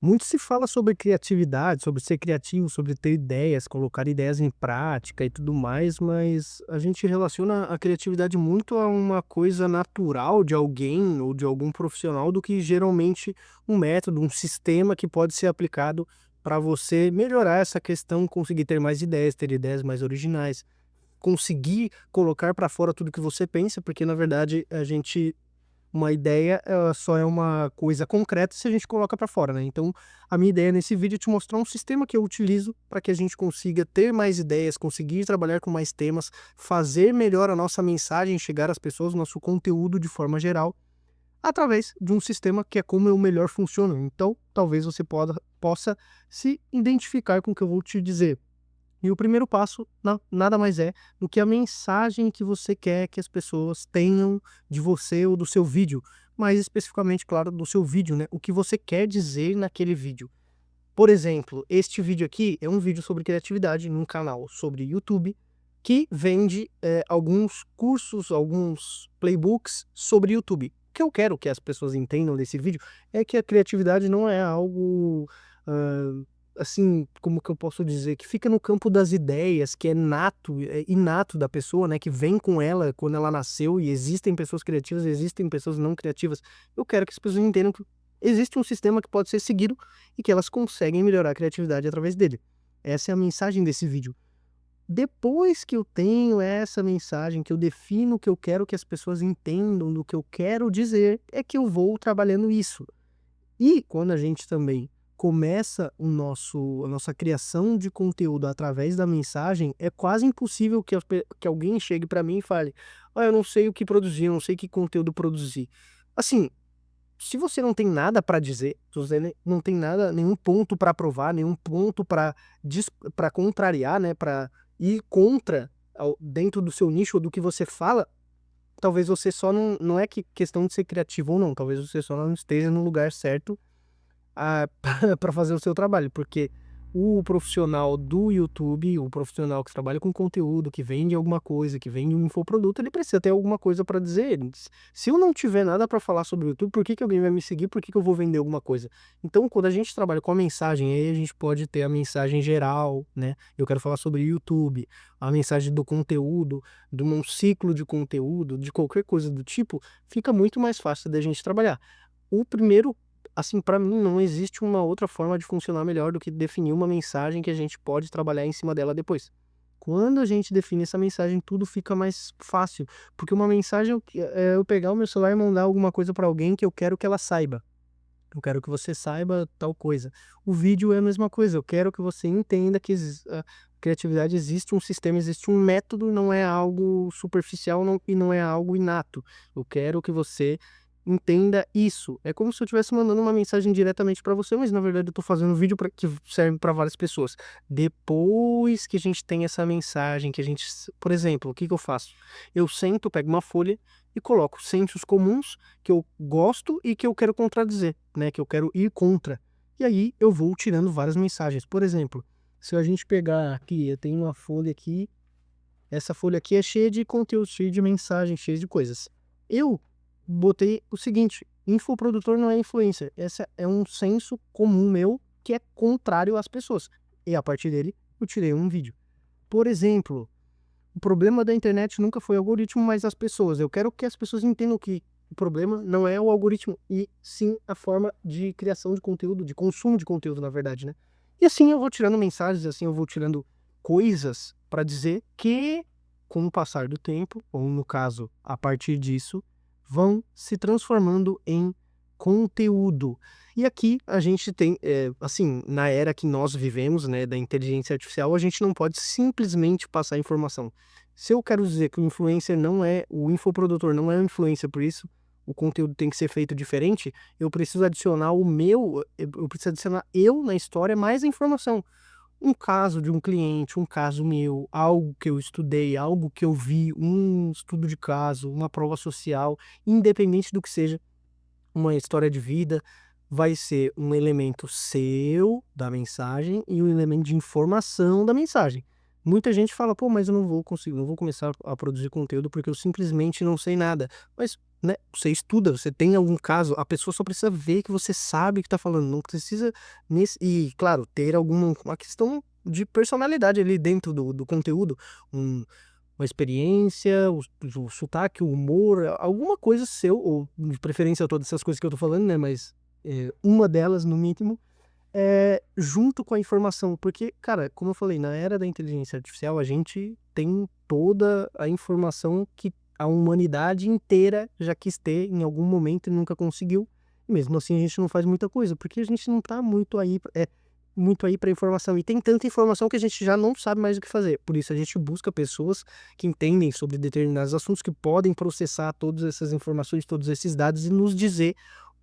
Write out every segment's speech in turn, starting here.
Muito se fala sobre criatividade, sobre ser criativo, sobre ter ideias, colocar ideias em prática e tudo mais, mas a gente relaciona a criatividade muito a uma coisa natural de alguém ou de algum profissional do que geralmente um método, um sistema que pode ser aplicado para você melhorar essa questão, conseguir ter mais ideias, ter ideias mais originais, conseguir colocar para fora tudo que você pensa, porque na verdade a gente uma ideia, ela só é uma coisa concreta se a gente coloca para fora, né. Então, a minha ideia nesse vídeo é te mostrar um sistema que eu utilizo para que a gente consiga ter mais ideias, conseguir trabalhar com mais temas, fazer melhor a nossa mensagem chegar às pessoas, o nosso conteúdo de forma geral, através de um sistema que é como eu melhor funciono. Então, talvez você possa se identificar com o que eu vou te dizer. E o primeiro passo nada mais é do que a mensagem que você quer que as pessoas tenham de você ou do seu vídeo, mais especificamente, claro, do seu vídeo, né, o que você quer dizer naquele vídeo. Por exemplo, este vídeo aqui é um vídeo sobre criatividade num canal sobre YouTube, que vende, alguns cursos, alguns playbooks sobre YouTube. O que eu quero que as pessoas entendam desse vídeo é que a criatividade não é algo, assim, como que eu posso dizer, que fica no campo das ideias, que é inato da pessoa, né, que vem com ela quando ela nasceu, e existem pessoas criativas, existem pessoas não criativas. Eu quero que as pessoas entendam que existe um sistema que pode ser seguido e que elas conseguem melhorar a criatividade através dele. Essa é a mensagem desse vídeo. Depois que eu tenho essa mensagem, que eu defino o que eu quero que as pessoas entendam do que eu quero dizer, é que eu vou trabalhando isso. E quando a gente também começa a nossa criação de conteúdo através da mensagem, é quase impossível que alguém chegue para mim e fale: "Ah, eu não sei o que produzir, eu não sei que conteúdo produzir". Assim, se você não tem nada para dizer, se você não tem nada, nenhum ponto para provar, nenhum ponto para contrariar, né, para ir contra dentro do seu nicho ou do que você fala, talvez você só não é que questão de ser criativo ou não, talvez você só não esteja no lugar certo para fazer o seu trabalho, porque o profissional do YouTube, o profissional que trabalha com conteúdo, que vende alguma coisa, que vende um infoproduto, ele precisa ter alguma coisa para dizer. Se eu não tiver nada para falar sobre o YouTube, por que que alguém vai me seguir? Por que que eu vou vender alguma coisa? Então, quando a gente trabalha com a mensagem, aí a gente pode ter a mensagem geral, né? Eu quero falar sobre YouTube, a mensagem do conteúdo, de um ciclo de conteúdo, de qualquer coisa do tipo, fica muito mais fácil da gente trabalhar. O primeiro Assim, para mim não existe uma outra forma de funcionar melhor do que definir uma mensagem que a gente pode trabalhar em cima dela depois. Quando a gente define essa mensagem, tudo fica mais fácil, porque uma mensagem é eu pegar o meu celular e mandar alguma coisa para alguém que eu quero que ela saiba. Eu quero que você saiba tal coisa. O vídeo é a mesma coisa, eu quero que você entenda que a criatividade existe um sistema, existe um método, não é algo superficial e não é algo inato. Eu quero que você entenda isso. É como se eu estivesse mandando uma mensagem diretamente para você, mas na verdade eu estou fazendo um vídeo que serve para várias pessoas. Depois que a gente tem essa mensagem, que a gente, por exemplo, o que que eu faço? Eu sento, pego uma folha e coloco sensos comuns que eu gosto e que eu quero contradizer, né, que eu quero ir contra. E aí eu vou tirando várias mensagens. Por exemplo, se a gente pegar aqui, eu tenho uma folha aqui, essa folha aqui é cheia de conteúdo, cheia de mensagens, cheia de coisas. Eu botei o seguinte: infoprodutor não é influencer. Esse é um senso comum meu que é contrário às pessoas. E a partir dele, eu tirei um vídeo. Por exemplo, o problema da internet nunca foi o algoritmo, mas as pessoas. Eu quero que as pessoas entendam que o problema não é o algoritmo, e sim a forma de criação de conteúdo, de consumo de conteúdo, na verdade, né? E assim eu vou tirando mensagens, assim eu vou tirando coisas para dizer que, com o passar do tempo, ou no caso, a partir disso, vão se transformando em conteúdo. E aqui a gente tem, assim, na era que nós vivemos, né, da inteligência artificial, a gente não pode simplesmente passar informação. Se eu quero dizer que o infoprodutor não é um influencer, por isso o conteúdo tem que ser feito diferente, eu preciso adicionar eu preciso adicionar eu na história mais a informação. Um caso de um cliente, um caso meu, algo que eu estudei, algo que eu vi, um estudo de caso, uma prova social, independente do que seja, uma história de vida, vai ser um elemento seu da mensagem e um elemento de informação da mensagem. Muita gente fala: "Pô, mas eu não vou conseguir, não vou começar a produzir conteúdo porque eu simplesmente não sei nada". Mas, né, você estuda, você tem algum caso, a pessoa só precisa ver que você sabe o que tá falando, não precisa e claro, ter alguma uma questão de personalidade ali dentro do conteúdo, um uma experiência, o sotaque, o humor, alguma coisa seu ou de preferência todas essas coisas que eu tô falando, né, mas, uma delas no mínimo, junto com a informação, porque, cara, como eu falei, na era da inteligência artificial, a gente tem toda a informação que a humanidade inteira já quis ter em algum momento e nunca conseguiu. E mesmo assim, a gente não faz muita coisa, porque a gente não tá muito aí para informação. E tem tanta informação que a gente já não sabe mais o que fazer. Por isso, a gente busca pessoas que entendem sobre determinados assuntos, que podem processar todas essas informações, todos esses dados e nos dizer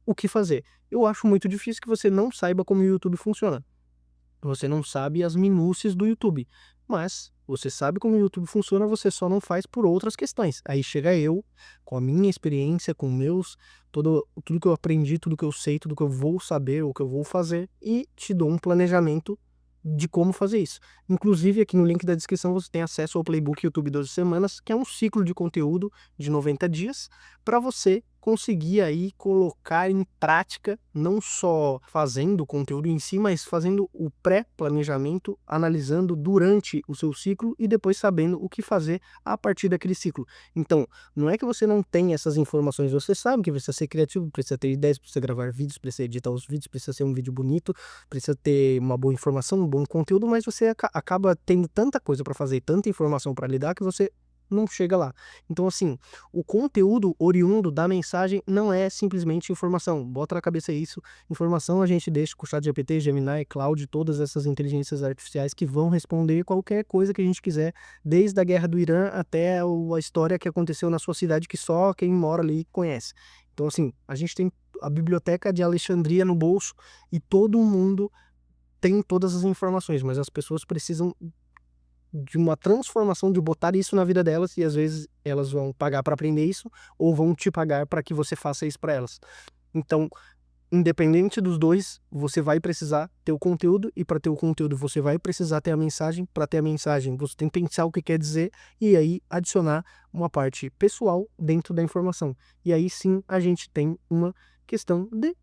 o que fazer. Eu acho muito difícil que você não saiba como o YouTube funciona. Você não sabe as minúcias do YouTube, mas você sabe como o YouTube funciona, você só não faz por outras questões. Aí chega eu, com a minha experiência, com meus tudo que eu aprendi, tudo que eu sei, tudo que eu vou saber ou que eu vou fazer e te dou um planejamento de como fazer isso. Inclusive, aqui no link da descrição você tem acesso ao Playbook YouTube 12 semanas, que é um ciclo de conteúdo de 90 dias para você conseguir aí colocar em prática, não só fazendo o conteúdo em si, mas fazendo o pré-planejamento, analisando durante o seu ciclo e depois sabendo o que fazer a partir daquele ciclo. Então, não é que você não tem essas informações, você sabe que precisa ser criativo, precisa ter ideias, precisa gravar vídeos, precisa editar os vídeos, precisa ser um vídeo bonito, precisa ter uma boa informação, um bom conteúdo, mas você acaba tendo tanta coisa para fazer, tanta informação para lidar que você não chega lá. Então, assim, o conteúdo oriundo da mensagem não é simplesmente informação. Bota na cabeça isso. Informação a gente deixa com o ChatGPT, Gemini, Claude, todas essas inteligências artificiais que vão responder qualquer coisa que a gente quiser, desde a guerra do Irã até a história que aconteceu na sua cidade que só quem mora ali conhece. Então, assim, a gente tem a biblioteca de Alexandria no bolso e todo mundo tem todas as informações, mas as pessoas precisam de uma transformação, de botar isso na vida delas e às vezes elas vão pagar para aprender isso ou vão te pagar para que você faça isso para elas. Então, independente dos dois, você vai precisar ter o conteúdo e para ter o conteúdo você vai precisar ter a mensagem, para ter a mensagem você tem que pensar o que quer dizer e aí adicionar uma parte pessoal dentro da informação. E aí sim a gente tem uma questão de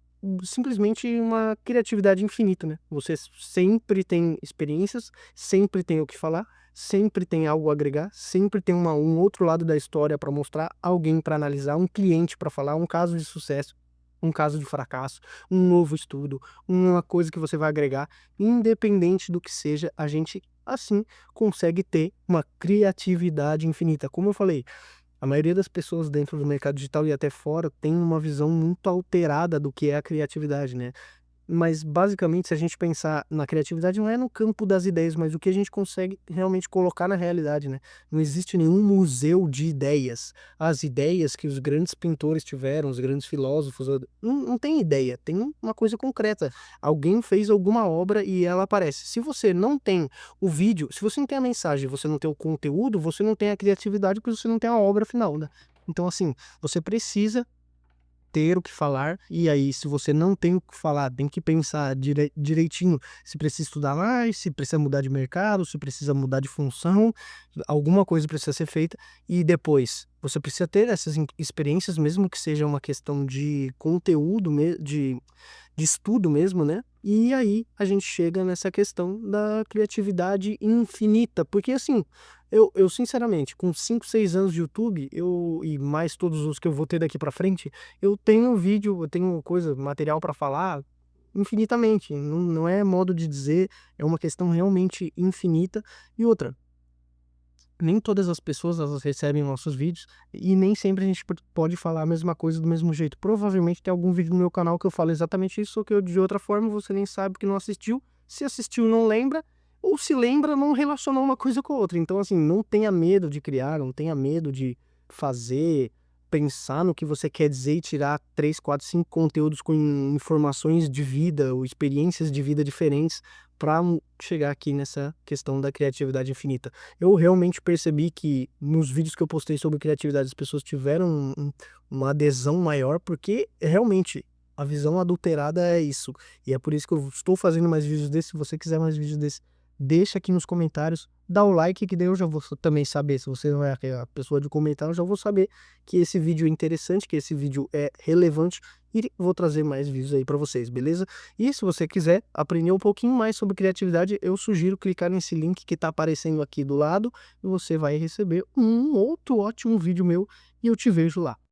simplesmente uma criatividade infinita, né? Você sempre tem experiências, sempre tem o que falar, sempre tem algo a agregar, sempre tem um outro lado da história para mostrar, alguém para analisar, um cliente para falar, um caso de sucesso, um caso de fracasso, um novo estudo, uma coisa que você vai agregar, independente do que seja, a gente assim consegue ter uma criatividade infinita. Como eu falei, a maioria das pessoas dentro do mercado digital e até fora tem uma visão muito alterada do que é a criatividade, né? Mas basicamente, se a gente pensar na criatividade, não é no campo das ideias, mas o que a gente consegue realmente colocar na realidade, né? Não existe nenhum museu de ideias. As ideias que os grandes pintores tiveram, os grandes filósofos, não tem ideia, tem uma coisa concreta. Alguém fez alguma obra e ela aparece. Se você não tem o vídeo, se você não tem a mensagem, você não tem o conteúdo, você não tem a criatividade porque você não tem a obra final, né? Então, assim, você precisa ter o que falar, e aí se você não tem o que falar, tem que pensar direitinho se precisa estudar mais, se precisa mudar de mercado, se precisa mudar de função, alguma coisa precisa ser feita, e depois você precisa ter essas experiências, mesmo que seja uma questão de conteúdo, de estudo mesmo, né? E aí a gente chega nessa questão da criatividade infinita, porque assim, eu sinceramente, com 5 6 anos de YouTube, e mais todos os que eu vou ter daqui pra frente, eu tenho vídeo, eu tenho coisa, material pra falar infinitamente. Não é modo de dizer, é uma questão realmente infinita. E outra, nem todas as pessoas elas recebem nossos vídeos e nem sempre a gente pode falar a mesma coisa do mesmo jeito. Provavelmente tem algum vídeo no meu canal que eu falo exatamente isso, só que eu de outra forma você nem sabe que não assistiu. Se assistiu, não lembra, ou se lembra, não relacionou uma coisa com a outra. Então, assim, não tenha medo de criar, não tenha medo de fazer, pensar no que você quer dizer e tirar 3 4 5 conteúdos com informações de vida ou experiências de vida diferentes para chegar aqui nessa questão da criatividade infinita. Eu realmente percebi que nos vídeos que eu postei sobre criatividade as pessoas tiveram uma adesão maior, porque realmente a visão adulterada é isso. E é por isso que eu estou fazendo mais vídeos desses. Se você quiser mais vídeos desses, deixa aqui nos comentários, dá o like que daí eu já vou também saber, se você não é a pessoa de comentar, eu já vou saber que esse vídeo é interessante, que esse vídeo é relevante e vou trazer mais vídeos aí para vocês, beleza? E se você quiser aprender um pouquinho mais sobre criatividade, eu sugiro clicar nesse link que está aparecendo aqui do lado e você vai receber um outro ótimo vídeo meu e eu te vejo lá.